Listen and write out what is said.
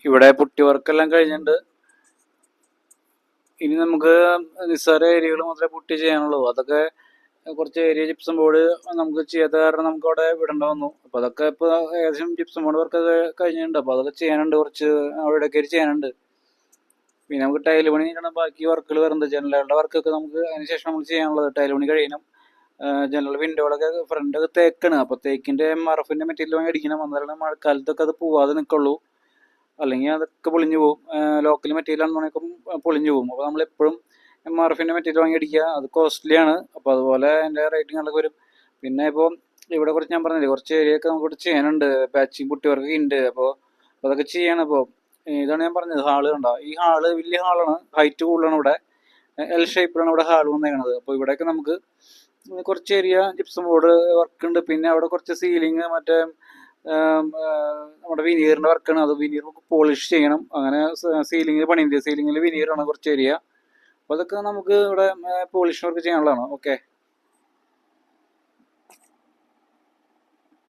ഇവിടെ പുട്ടി വർക്കെല്ലാം കഴിഞ്ഞിട്ടുണ്ട്. ഇനി നമുക്ക് നിസ്സാര ഏരിയകൾ മാത്രമേ പുട്ടി ചെയ്യാനുള്ളൂ. അതൊക്കെ കുറച്ച് ഏരിയ ജിപ്സം ബോർഡ് നമുക്ക് ചെയ്യാത്ത കാരണം നമുക്ക് അവിടെ വിടേണ്ട വന്നു. അപ്പോൾ അതൊക്കെ ഇപ്പോൾ ഏകദേശം ജിപ്സം ബോർഡ് വർക്കൊക്കെ കഴിഞ്ഞിട്ടുണ്ട്. അപ്പോൾ അതൊക്കെ ചെയ്യാനുണ്ട്, കുറച്ച് അവിടെയൊക്കെ ചെയ്യാനുണ്ട്. പിന്നെ നമുക്ക് ടൈൽ പണി ചെയ്യണം, ബാക്കി വർക്കുകൾ വരുന്നത് ജനലുകളുടെ വർക്കൊക്കെ നമുക്ക് അതിന് ശേഷം നമ്മൾ ചെയ്യാനുള്ളത്. ടൈൽ പണി കഴിയണം. ജനറൽ വിൻഡോകളൊക്കെ ഫ്രണ്ടൊക്കെ തേക്കാണ്. അപ്പോൾ തേക്കിൻ്റെ MRF മെറ്റീരിയൽ വാങ്ങി അടിക്കണം. എന്നാലും മഴക്കാലത്തൊക്കെ അത് പോവാതെ നിൽക്കുള്ളൂ, അല്ലെങ്കിൽ അതൊക്കെ പൊളിഞ്ഞു പോകും. ലോക്കൽ മെറ്റീരിയൽ ആണെന്നുണ്ടെങ്കിൽ പൊളിഞ്ഞു പോകും. അപ്പോൾ നമ്മളെപ്പോഴും MRF മെറ്റീരിയൽ വാങ്ങി അടിക്കുക. അത് കോസ്റ്റ്ലിയാണ്. അപ്പോൾ അതുപോലെ അതിൻ്റെ റേറ്റിങ്ങുകളൊക്കെ വരും. പിന്നെ ഇപ്പോൾ ഇവിടെ കുറച്ച് ഞാൻ പറഞ്ഞില്ലേ, കുറച്ച് ഏരിയയൊക്കെ നമുക്ക് ചെയ്യാനുണ്ട്. പാച്ചിങ് പുട്ടി വർക്കൊക്കെ ഉണ്ട്. അപ്പോൾ അതൊക്കെ ചെയ്യണം. അപ്പോൾ ഇതാണ് ഞാൻ പറഞ്ഞത്, ഹാള് കണ്ടോ. ഈ ഹാള് വലിയ ഹാളാണ്, ഹൈറ്റ് കൂടുതലാണ്. ഇവിടെ L ഷേപ്പിലാണ് ഇവിടെ ഹാൾ വന്നേക്കണത്. അപ്പോൾ ഇവിടെയൊക്കെ നമുക്ക് കുറച്ച് ഏരിയ ജിപ്സം ബോർഡ് വർക്ക് ഉണ്ട്. പിന്നെ അവിടെ കുറച്ച് സീലിങ് മറ്റേ നമ്മുടെ വിനീറിൻ്റെ വർക്കാണ്. അത് വിനീർ പോളിഷ് ചെയ്യണം. അങ്ങനെ സീലിങ്ങിൽ പണിയുണ്ട്. സീലിങ്ങിൽ വിനീറാണ് കുറച്ച് ഏരിയ. അപ്പോൾ അതൊക്കെ നമുക്ക് ഇവിടെ പോളിഷ് വർക്ക് ചെയ്യാനുള്ളതാണ്. ഓക്കെ.